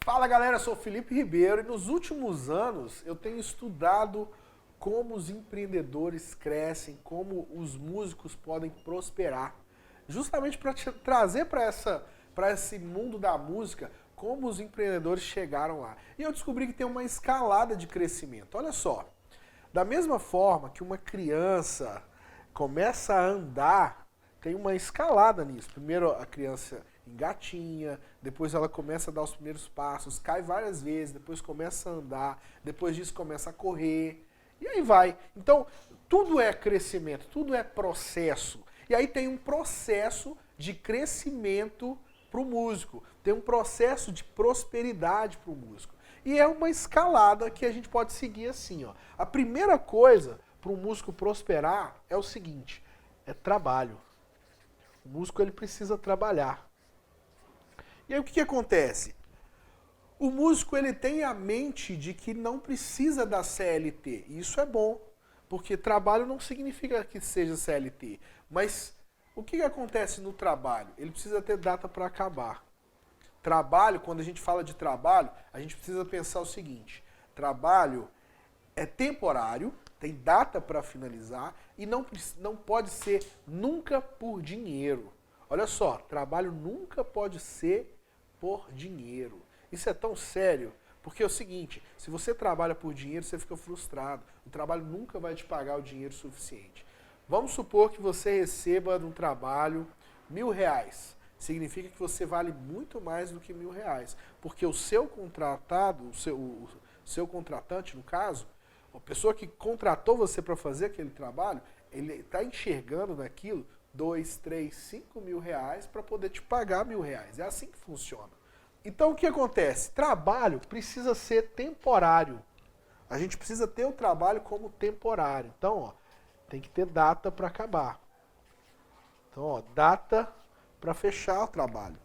Fala galera, eu sou o Felipe Ribeiro e nos últimos anos eu tenho estudado como os empreendedores crescem, como os músicos podem prosperar. Justamente para trazer para esse mundo da música como os empreendedores chegaram lá. E eu descobri que tem uma escalada de crescimento. Olha só, da mesma forma que uma criança começa a andar, tem uma escalada nisso. Primeiro a criança engatinha, depois ela começa a dar os primeiros passos, cai várias vezes, depois começa a andar, depois disso começa a correr, e aí vai. Então, tudo é crescimento, tudo é processo. E aí tem um processo de crescimento para o músico, tem um processo de prosperidade para o músico. E é uma escalada que a gente pode seguir assim, ó. A primeira coisa para um músico prosperar é o seguinte, é trabalho. O músico ele precisa trabalhar. E aí o que acontece? O músico ele tem a mente de que não precisa da CLT. E isso é bom, porque trabalho não significa que seja CLT. Mas o que acontece no trabalho? Ele precisa ter data para acabar. Trabalho, quando a gente fala de trabalho, a gente precisa pensar o seguinte. Trabalho é temporário, tem data para finalizar e não pode ser nunca por dinheiro. Olha só, trabalho nunca pode ser por dinheiro. Isso é tão sério, porque é o seguinte, se você trabalha por dinheiro, você fica frustrado. O trabalho nunca vai te pagar o dinheiro suficiente. Vamos supor que você receba no trabalho R$1.000. Significa que você vale muito mais do que R$1.000. Porque o seu contratado, o seu contratante, no caso, a pessoa que contratou você para fazer aquele trabalho, ele está enxergando naquilo 2, 3, 5 mil reais para poder te pagar R$1.000. É assim que funciona. Então o que acontece? Trabalho precisa ser temporário. A gente precisa ter o trabalho como temporário. Então, ó, tem que ter data para acabar. Então, ó, data para fechar o trabalho.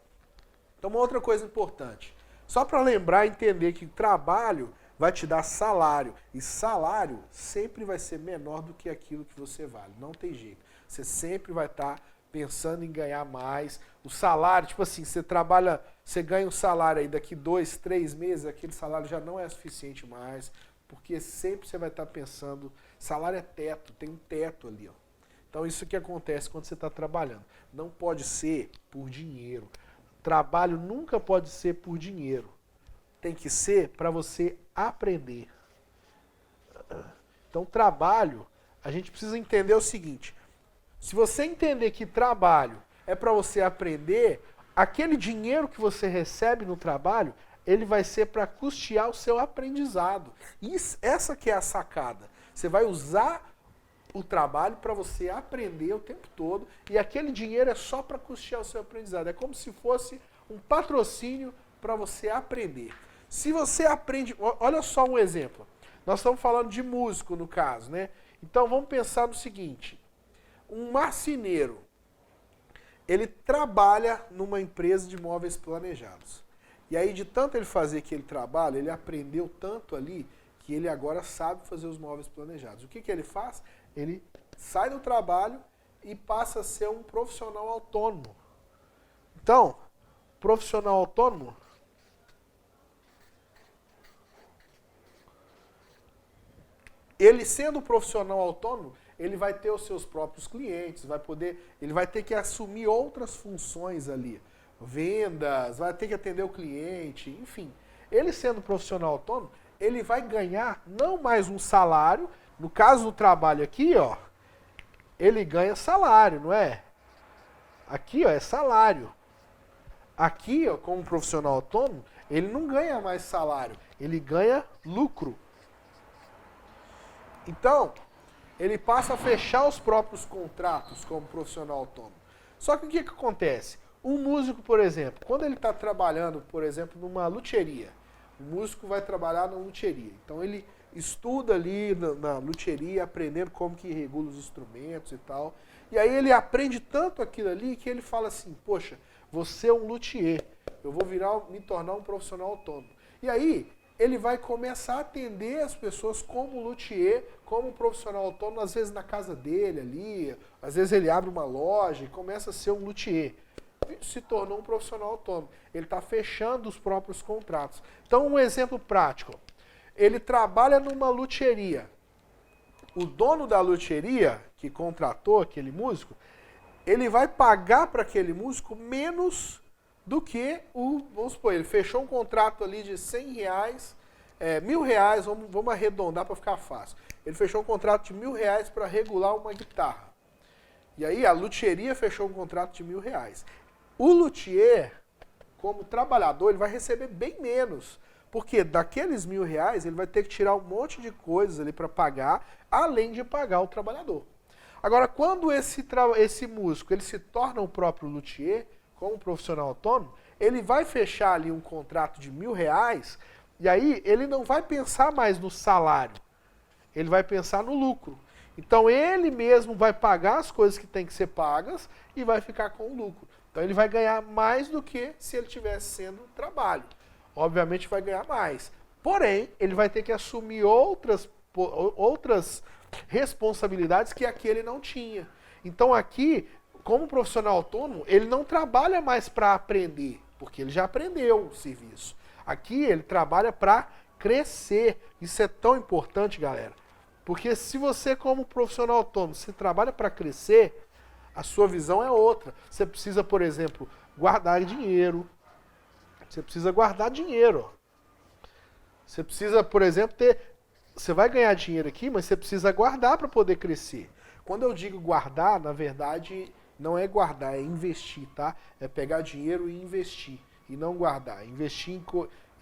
Então, uma outra coisa importante. Só para lembrar e entender que trabalho vai te dar salário. E salário sempre vai ser menor do que aquilo que você vale. Não tem jeito. Você sempre vai estar pensando em ganhar mais. O salário, tipo assim, você trabalha, você ganha um salário aí daqui 2, 3 meses, aquele salário já não é suficiente mais, porque sempre você vai estar pensando, salário é teto, tem um teto ali, ó. Então isso que acontece quando você está trabalhando. Não pode ser por dinheiro. Trabalho nunca pode ser por dinheiro. Tem que ser para você aprender. Então trabalho, a gente precisa entender o seguinte, se você entender que trabalho é para você aprender, aquele dinheiro que você recebe no trabalho, ele vai ser para custear o seu aprendizado. Essa que é a sacada. Você vai usar o trabalho para você aprender o tempo todo e aquele dinheiro é só para custear o seu aprendizado. É como se fosse um patrocínio para você aprender. Se você aprende... Olha só um exemplo. Nós estamos falando de músico no caso, né? Então vamos pensar no seguinte. Um marceneiro, ele trabalha numa empresa de móveis planejados. E aí, de tanto ele fazer aquele trabalho, ele aprendeu tanto ali, que ele agora sabe fazer os móveis planejados. O que ele faz? Ele sai do trabalho e passa a ser um profissional autônomo. Então, profissional autônomo, ele sendo um profissional autônomo, ele vai ter os seus próprios clientes, ele vai ter que assumir outras funções ali. Vendas, vai ter que atender o cliente, enfim. Ele sendo profissional autônomo, ele vai ganhar não mais um salário, no caso do trabalho aqui, ó, ele ganha salário, não é? Aqui, ó, é salário. Aqui, ó, como profissional autônomo, ele não ganha mais salário, ele ganha lucro. Então, ele passa a fechar os próprios contratos como profissional autônomo. Só que o que acontece? Um músico, por exemplo, quando ele está trabalhando, por exemplo, numa luthieria, o músico vai trabalhar na luthieria. Então ele estuda ali na luthieria, aprendendo como que regula os instrumentos e tal. E aí ele aprende tanto aquilo ali que ele fala assim, poxa, você é um luthier, eu vou me tornar um profissional autônomo. E aí ele vai começar a atender as pessoas como luthier, como profissional autônomo, às vezes na casa dele ali, às vezes ele abre uma loja e começa a ser um luthier. se tornou um profissional autônomo. Ele está fechando os próprios contratos. Então, um exemplo prático. Ele trabalha numa luthieria. O dono da luthieria, que contratou aquele músico, ele vai pagar para aquele músico menos do que vamos supor, ele fechou um contrato ali de R$100, R$1.000, vamos arredondar para ficar fácil. Ele fechou um contrato de R$1.000 para regular uma guitarra. E aí a luthieria fechou um contrato de R$1.000. O luthier, como trabalhador, ele vai receber bem menos. Porque daqueles R$1.000, ele vai ter que tirar um monte de coisas ali para pagar, além de pagar o trabalhador. Agora, quando esse músico ele se torna o próprio luthier, como profissional autônomo, ele vai fechar ali um contrato de R$1.000, e aí ele não vai pensar mais no salário, ele vai pensar no lucro. Então ele mesmo vai pagar as coisas que tem que ser pagas e vai ficar com o lucro. Então ele vai ganhar mais do que se ele tivesse sendo trabalho. Obviamente vai ganhar mais. Porém, ele vai ter que assumir outras responsabilidades que aqui ele não tinha. Então aqui, como profissional autônomo, ele não trabalha mais para aprender, porque ele já aprendeu o serviço. Aqui ele trabalha para crescer. Isso é tão importante, galera. Porque se você, como profissional autônomo, você trabalha para crescer, a sua visão é outra. Você precisa, por exemplo, guardar dinheiro. Você precisa guardar dinheiro. Você precisa, por exemplo, você vai ganhar dinheiro aqui, mas você precisa guardar para poder crescer. Quando eu digo guardar, na verdade, não é guardar, é investir, tá? É pegar dinheiro e investir, e não guardar. Investir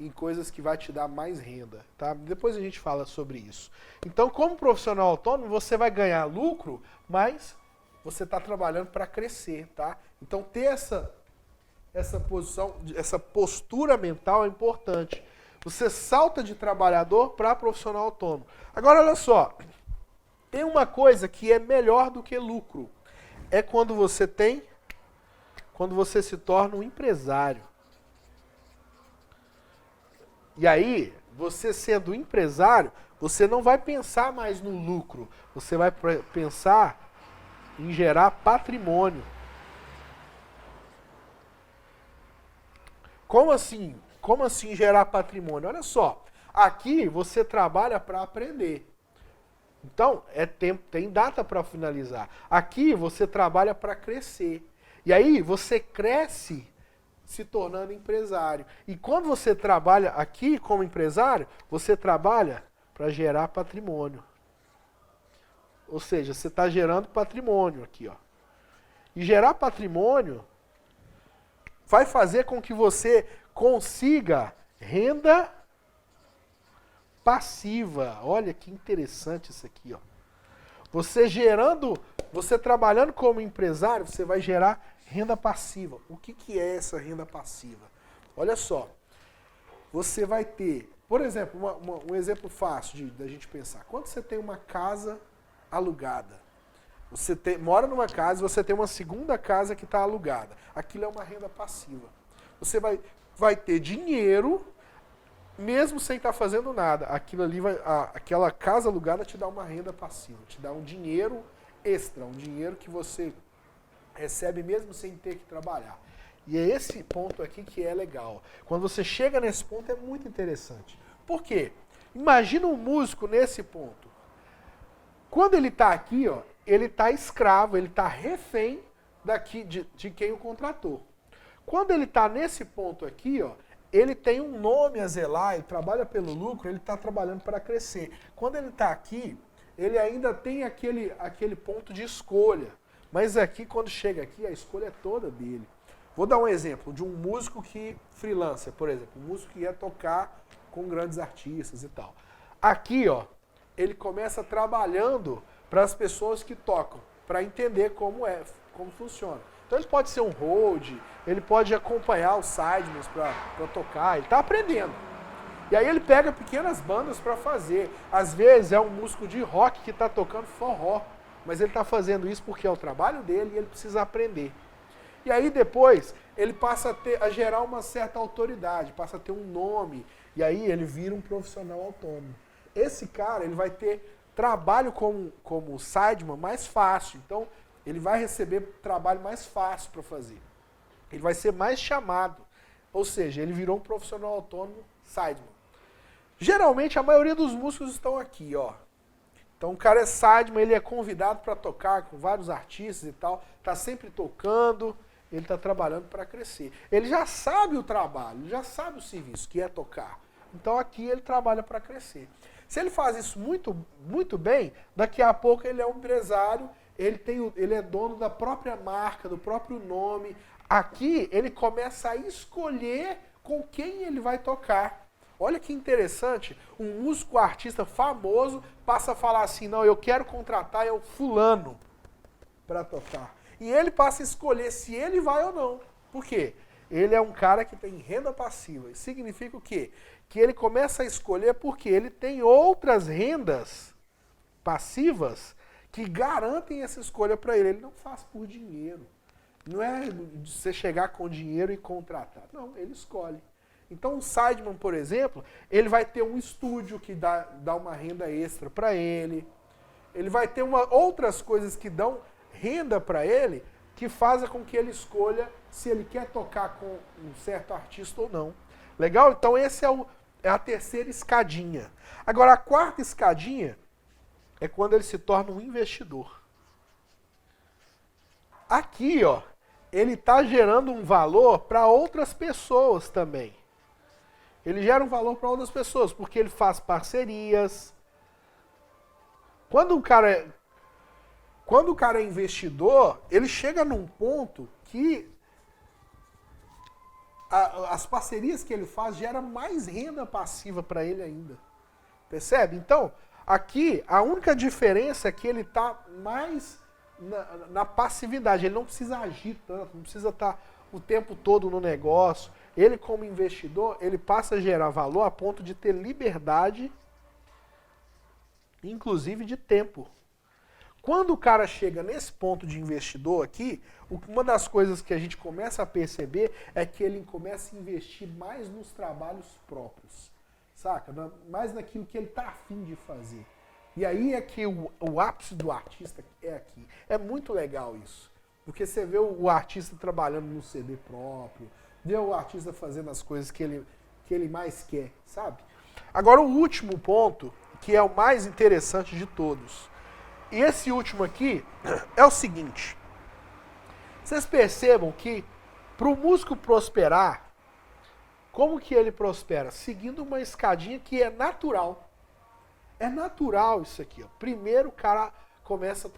em coisas que vai te dar mais renda, tá? Depois a gente fala sobre isso. Então, como profissional autônomo, você vai ganhar lucro, mas você está trabalhando para crescer, tá? Então, ter essa posição, essa postura mental é importante. Você salta de trabalhador para profissional autônomo. Agora, olha só. Tem uma coisa que é melhor do que lucro. É quando você se torna um empresário. E aí, você sendo empresário, você não vai pensar mais no lucro. Você vai pensar em gerar patrimônio. Como assim? Como assim gerar patrimônio? Olha só, aqui você trabalha para aprender. Então, tem data para finalizar. Aqui você trabalha para crescer. E aí você cresce se tornando empresário. E quando você trabalha aqui como empresário, você trabalha para gerar patrimônio. Ou seja, você está gerando patrimônio aqui, ó. E gerar patrimônio vai fazer com que você consiga renda passiva. Olha que interessante isso aqui, ó. Você trabalhando como empresário, você vai gerar renda passiva. O que é essa renda passiva? Olha só. Você vai ter, por exemplo, um exemplo fácil da gente pensar. Quando você tem uma casa alugada, você mora numa casa e você tem uma segunda casa que está alugada. Aquilo é uma renda passiva. Você vai ter dinheiro, mesmo sem estar fazendo nada. Aquela casa alugada te dá uma renda passiva, te dá um dinheiro extra, um dinheiro que você recebe mesmo sem ter que trabalhar. E é esse ponto aqui que é legal. Quando você chega nesse ponto é muito interessante. Por quê? Imagina um músico nesse ponto. Quando ele está aqui, ó, ele está escravo, ele está refém de quem o contratou. Quando ele está nesse ponto aqui, ó, ele tem um nome a zelar, ele trabalha pelo lucro, ele está trabalhando para crescer. Quando ele está aqui, ele ainda tem aquele ponto de escolha. Mas aqui, quando chega aqui, a escolha é toda dele. Vou dar um exemplo de um músico freelancer, por exemplo. Um músico que ia tocar com grandes artistas e tal. Aqui, ó, ele começa trabalhando para as pessoas que tocam, para entender como funciona. Então ele pode ser um hold, ele pode acompanhar os sidemans para tocar, ele está aprendendo. E aí ele pega pequenas bandas para fazer. Às vezes é um músico de rock que está tocando forró, mas ele está fazendo isso porque é o trabalho dele e ele precisa aprender. E aí depois ele passa a gerar uma certa autoridade, passa a ter um nome, e aí ele vira um profissional autônomo. Esse cara, ele vai ter trabalho como sideman mais fácil, então ele vai receber trabalho mais fácil para fazer. ele vai ser mais chamado. Ou seja, ele virou um profissional autônomo sideman. Geralmente, a maioria dos músicos estão aqui, ó. Então, o cara é sideman, ele é convidado para tocar com vários artistas e tal, tá sempre tocando, ele tá trabalhando para crescer. Ele já sabe o trabalho, ele já sabe o serviço, que é tocar. Então, aqui ele trabalha para crescer. Se ele faz isso muito, muito bem, daqui a pouco ele é um empresário, ele é dono da própria marca, do próprio nome. Aqui, ele começa a escolher com quem ele vai tocar. Olha que interessante, um músico artista famoso passa a falar assim, não, eu quero contratar o fulano para tocar. E ele passa a escolher se ele vai ou não. Por quê? Ele é um cara que tem renda passiva. Isso significa o quê? Que ele começa a escolher porque ele tem outras rendas passivas que garantem essa escolha para ele. Ele não faz por dinheiro. Não é você chegar com dinheiro e contratar. Não, ele escolhe. Então, um sideman, por exemplo, ele vai ter um estúdio que dá uma renda extra para ele. Ele vai ter outras coisas que dão renda para ele, que fazem com que ele escolha se ele quer tocar com um certo artista ou não. Legal? Então, esse é a terceira escadinha. Agora, a quarta escadinha é quando ele se torna um investidor. Aqui, ó, ele está gerando um valor para outras pessoas também. Ele gera um valor para outras pessoas, porque ele faz parcerias. Quando o cara é investidor, ele chega num ponto que as parcerias que ele faz geram mais renda passiva para ele ainda. Percebe? Então, aqui, a única diferença é que ele está mais na passividade. Ele não precisa agir tanto, não precisa estar o tempo todo no negócio. Ele, como investidor, ele passa a gerar valor a ponto de ter liberdade, inclusive de tempo. Quando o cara chega nesse ponto de investidor aqui, uma das coisas que a gente começa a perceber é que ele começa a investir mais nos trabalhos próprios, saca? Mais naquilo que ele está afim de fazer. E aí é que o ápice do artista é aqui. É muito legal isso. Porque você vê o artista trabalhando no CD próprio, vê o artista fazendo as coisas que ele mais quer, sabe? Agora o último ponto, que é o mais interessante de todos. E esse último aqui é o seguinte. Vocês percebam que para o músico prosperar, como que ele prospera? Seguindo uma escadinha que é natural. É natural isso aqui, ó. Primeiro o cara começa a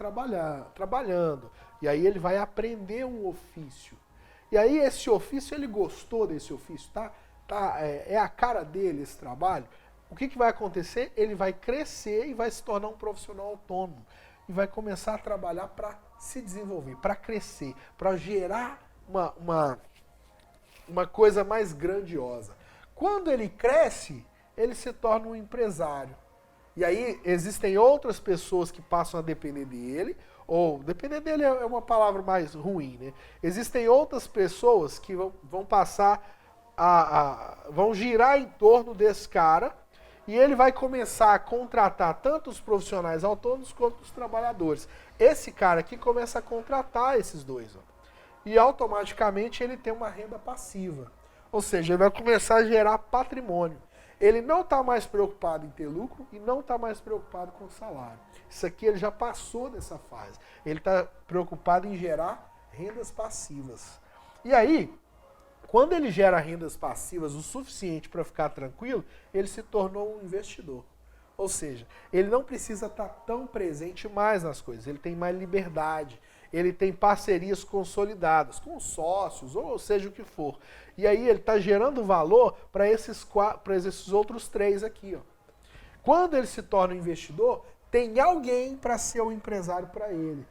trabalhando, e aí ele vai aprender um ofício. E aí esse ofício, ele gostou desse ofício, é a cara dele esse trabalho. O que vai acontecer? Ele vai crescer e vai se tornar um profissional autônomo. E vai começar a trabalhar para se desenvolver, para crescer, para gerar uma coisa mais grandiosa. Quando ele cresce, ele se torna um empresário. E aí existem outras pessoas que passam a depender dele, ou depender dele é uma palavra mais ruim, né? Existem outras pessoas que vão passar vão girar em torno desse cara, e ele vai começar a contratar tanto os profissionais autônomos quanto os trabalhadores. Esse cara aqui começa a contratar esses dois, ó, e automaticamente ele tem uma renda passiva. Ou seja, ele vai começar a gerar patrimônio. Ele não está mais preocupado em ter lucro e não está mais preocupado com o salário. Isso aqui ele já passou dessa fase. Ele está preocupado em gerar rendas passivas. E aí, quando ele gera rendas passivas o suficiente para ficar tranquilo, ele se tornou um investidor. Ou seja, ele não precisa estar tão presente mais nas coisas, ele tem mais liberdade, ele tem parcerias consolidadas, com sócios, ou seja o que for. E aí ele está gerando valor para esses outros três aqui, ó. Quando ele se torna um investidor, tem alguém para ser o empresário para ele.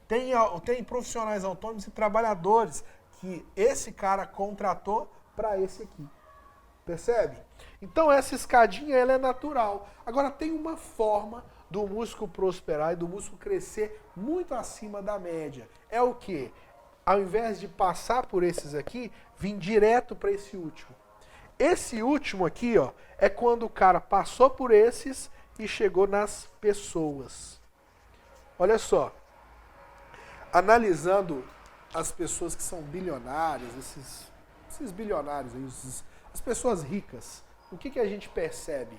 Tem profissionais autônomos e trabalhadores que esse cara contratou para esse aqui. Percebe? Então essa escadinha ela é natural. Agora tem uma forma do músico prosperar e do músico crescer muito acima da média. É o quê? Ao invés de passar por esses aqui, vir direto para esse último. Esse último aqui, ó, é quando o cara passou por esses e chegou nas pessoas. Olha só. Analisando as pessoas que são bilionárias, esses bilionários aí, as pessoas ricas, o que a gente percebe?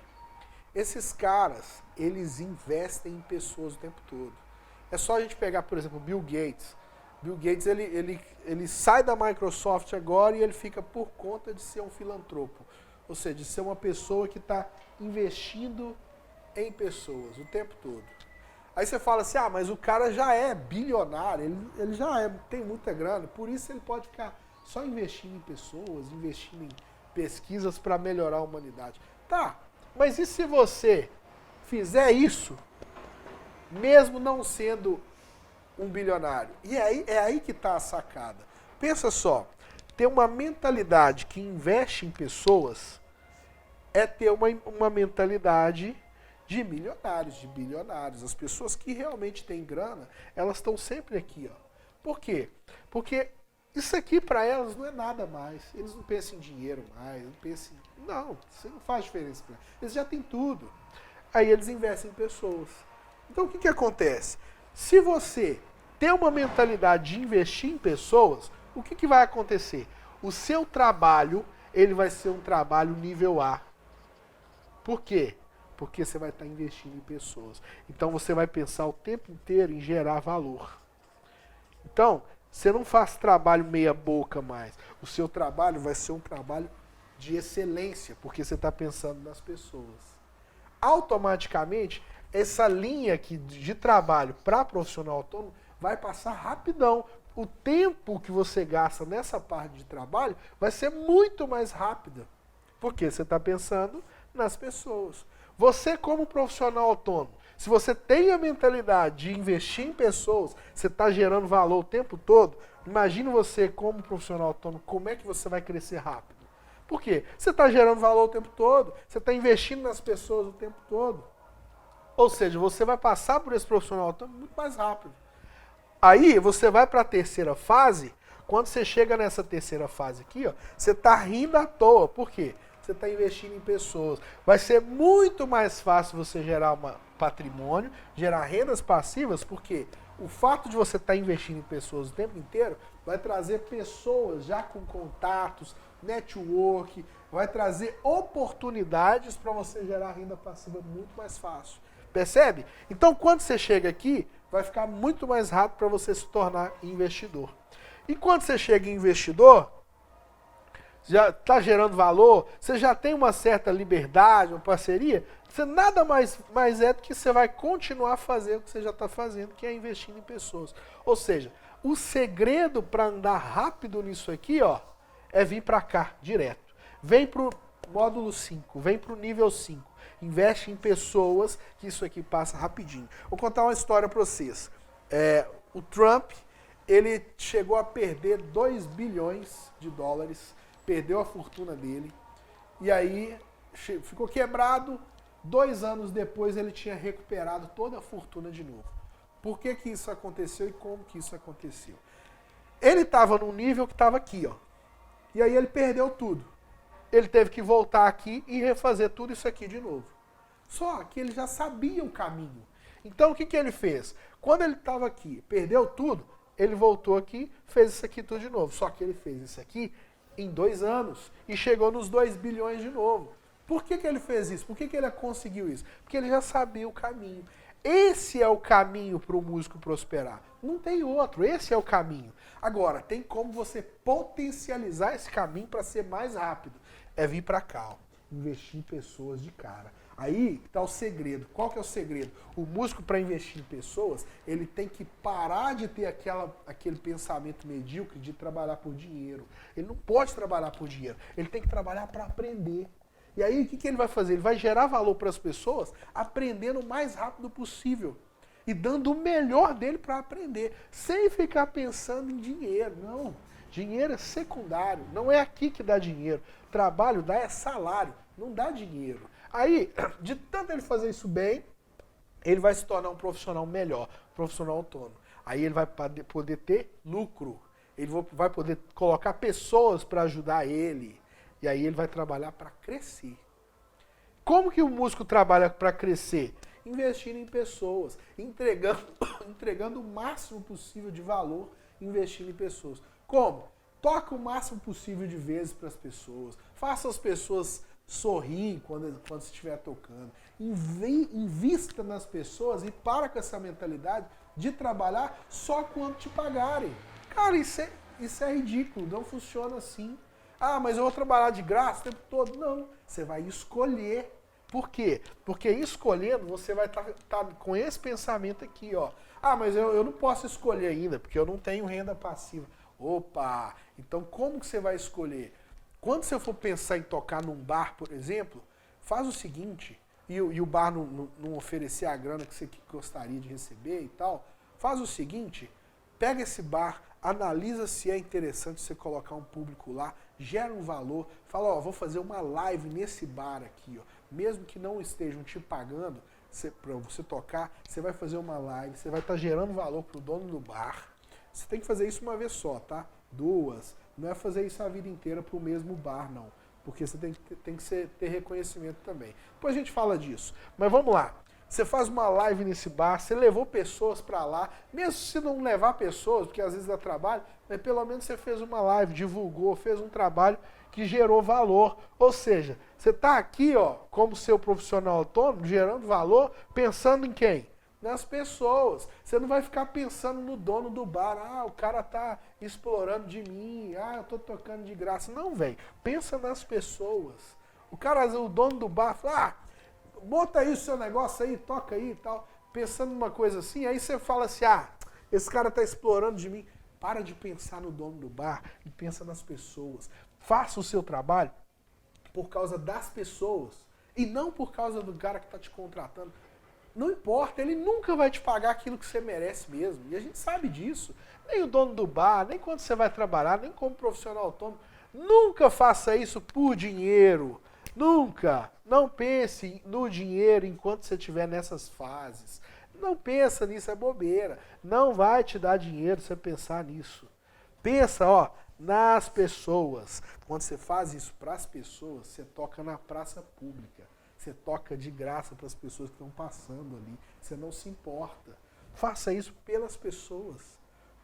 Esses caras, eles investem em pessoas o tempo todo. É só a gente pegar, por exemplo, Bill Gates. Bill Gates, ele sai da Microsoft agora e ele fica por conta de ser um filantropo. Ou seja, de ser uma pessoa que está investindo em pessoas o tempo todo. Aí você fala assim, mas o cara já é bilionário, ele já tem muita grana, por isso ele pode ficar só investindo em pessoas, investindo em pesquisas para melhorar a humanidade. Tá, mas e se você fizer isso, mesmo não sendo um bilionário? E aí, é aí que está a sacada. Pensa só, ter uma mentalidade que investe em pessoas é ter uma mentalidade de milionários, de bilionários. As pessoas que realmente têm grana, elas estão sempre aqui, ó. Por quê? Porque isso aqui para elas não é nada mais. Eles não pensam em dinheiro mais, não pensam em... Não, isso não faz diferença para eles. Eles já têm tudo. Aí eles investem em pessoas. Então o que acontece? Se você tem uma mentalidade de investir em pessoas, o que vai acontecer? O seu trabalho, ele vai ser um trabalho nível A. Por quê? Porque você vai estar investindo em pessoas. Então você vai pensar o tempo inteiro em gerar valor. Então, você não faz trabalho meia boca mais. O seu trabalho vai ser um trabalho de excelência, porque você está pensando nas pessoas. Automaticamente, essa linha aqui de trabalho para profissional autônomo vai passar rapidão. O tempo que você gasta nessa parte de trabalho vai ser muito mais rápida. Porque você está pensando nas pessoas. Você, como profissional autônomo, se você tem a mentalidade de investir em pessoas, você está gerando valor o tempo todo, imagine você, como profissional autônomo, como é que você vai crescer rápido. Por quê? Você está gerando valor o tempo todo, você está investindo nas pessoas o tempo todo. Ou seja, você vai passar por esse profissional autônomo muito mais rápido. Aí você vai para a terceira fase, quando você chega nessa terceira fase aqui, ó, você está rindo à toa. Por quê? Você está investindo em pessoas. Vai ser muito mais fácil você gerar um patrimônio, gerar rendas passivas, porque o fato de você estar investindo em pessoas o tempo inteiro vai trazer pessoas já com contatos, network, vai trazer oportunidades para você gerar renda passiva muito mais fácil. Percebe? Então, quando você chega aqui, vai ficar muito mais rápido para você se tornar investidor. E quando você chega em investidor, já está gerando valor, você já tem uma certa liberdade, uma parceria, você nada mais é do que você vai continuar fazendo o que você já está fazendo, que é investindo em pessoas. Ou seja, o segredo para andar rápido nisso aqui, ó, é vir para cá, direto. Vem para o módulo 5, vem para o nível 5. Investe em pessoas, que isso aqui passa rapidinho. Vou contar uma história para vocês. O Trump, ele chegou a perder 2 bilhões de dólares, perdeu a fortuna dele, e aí ficou quebrado. 2 anos depois ele tinha recuperado toda a fortuna de novo. Por que isso aconteceu e como que isso aconteceu? Ele estava num nível que estava aqui, ó. E aí ele perdeu tudo. Ele teve que voltar aqui e refazer tudo isso aqui de novo. Só que ele já sabia o caminho. Então o que ele fez? Quando ele estava aqui, perdeu tudo, ele voltou aqui, fez isso aqui tudo de novo. Só que ele fez isso aqui em 2 anos e chegou nos 2 bilhões de novo. Por que ele fez isso? Por que ele conseguiu isso? Porque ele já sabia o caminho. Esse é o caminho para o músico prosperar. Não tem outro, esse é o caminho. Agora, tem como você potencializar esse caminho para ser mais rápido. É vir para cá, ó, investir em pessoas de cara. Aí está o segredo. Qual que é o segredo? O músico, para investir em pessoas, ele tem que parar de ter aquele pensamento medíocre de trabalhar por dinheiro. Ele não pode trabalhar por dinheiro. Ele tem que trabalhar para aprender. E aí o que ele vai fazer? Ele vai gerar valor para as pessoas aprendendo o mais rápido possível. E dando o melhor dele para aprender. Sem ficar pensando em dinheiro. Não. Dinheiro é secundário. Não é aqui que dá dinheiro. Trabalho dá é salário. Não dá dinheiro. Aí, de tanto ele fazer isso bem, ele vai se tornar um profissional melhor, um profissional autônomo. Aí ele vai poder ter lucro. Ele vai poder colocar pessoas para ajudar ele. E aí ele vai trabalhar para crescer. Como que o músico trabalha para crescer? Investindo em pessoas, entregando o máximo possível de valor investindo em pessoas. Como? Toca o máximo possível de vezes para as pessoas. Faça as pessoas sorrir quando estiver tocando. Invista nas pessoas e para com essa mentalidade de trabalhar só quando te pagarem. Cara, isso é ridículo, não funciona assim. Ah, mas eu vou trabalhar de graça o tempo todo. Não, você vai escolher. Por quê? Porque escolhendo, você vai estar com esse pensamento aqui, ó. Ah, mas eu não posso escolher ainda, porque eu não tenho renda passiva. Opa! Então como que você vai escolher? Quando você for pensar em tocar num bar, por exemplo, faz o seguinte, e o bar não oferecer a grana que você gostaria de receber e tal, faz o seguinte, pega esse bar, analisa se é interessante você colocar um público lá, gera um valor, fala, ó, vou fazer uma live nesse bar aqui, ó, mesmo que não estejam te pagando para você tocar, você vai fazer uma live, você vai estar gerando valor para o dono do bar. Você tem que fazer isso uma vez só, tá? 2, não é fazer isso a vida inteira para o mesmo bar, não, porque você tem que ter reconhecimento também. Depois a gente fala disso, mas vamos lá. Você faz uma live nesse bar, você levou pessoas para lá, mesmo se não levar pessoas, porque às vezes dá trabalho, mas pelo menos você fez uma live, divulgou, fez um trabalho que gerou valor. Ou seja, você está aqui, ó, como seu profissional autônomo, gerando valor, pensando em quem? Nas pessoas. Você não vai ficar pensando no dono do bar, ah, o cara tá explorando de mim, ah, eu tô tocando de graça. Não, velho, pensa nas pessoas. O dono do bar fala, ah, bota aí o seu negócio aí, toca aí e tal, pensando numa coisa assim, aí você fala assim, ah, esse cara tá explorando de mim. Para de pensar no dono do bar e pensa nas pessoas. Faça o seu trabalho por causa das pessoas e não por causa do cara que está te contratando. Não importa, ele nunca vai te pagar aquilo que você merece mesmo. E a gente sabe disso. Nem o dono do bar, nem quando você vai trabalhar, nem como profissional autônomo. Nunca faça isso por dinheiro. Nunca. Não pense no dinheiro enquanto você estiver nessas fases. Não pensa nisso, é bobeira. Não vai te dar dinheiro você pensar nisso. Pensa, ó, nas pessoas. Quando você faz isso para as pessoas, você toca na praça pública. Você toca de graça para as pessoas que estão passando ali. Você não se importa. Faça isso pelas pessoas.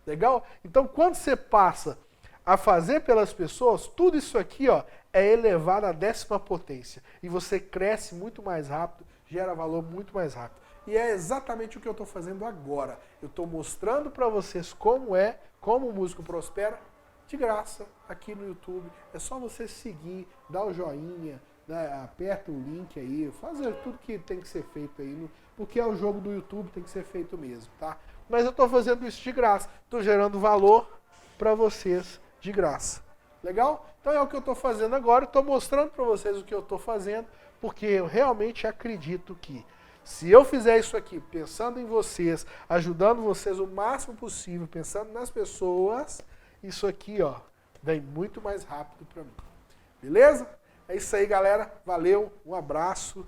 Legal? Então, quando você passa a fazer pelas pessoas, tudo isso aqui, ó, é elevado à 10ª potência. E você cresce muito mais rápido, gera valor muito mais rápido. E é exatamente o que eu estou fazendo agora. Eu estou mostrando para vocês como o músico prospera, de graça, aqui no YouTube. É só você seguir, dar o joinha, né, aperta o link aí, fazer tudo que tem que ser feito aí, porque é o jogo do YouTube, tem que ser feito mesmo, tá? Mas eu estou fazendo isso de graça, estou gerando valor para vocês de graça. Legal? Então é o que eu estou fazendo agora, estou mostrando para vocês o que eu estou fazendo, porque eu realmente acredito que se eu fizer isso aqui, pensando em vocês, ajudando vocês o máximo possível, pensando nas pessoas, isso aqui, ó, vem muito mais rápido para mim. Beleza? É isso aí, galera. Valeu, um abraço.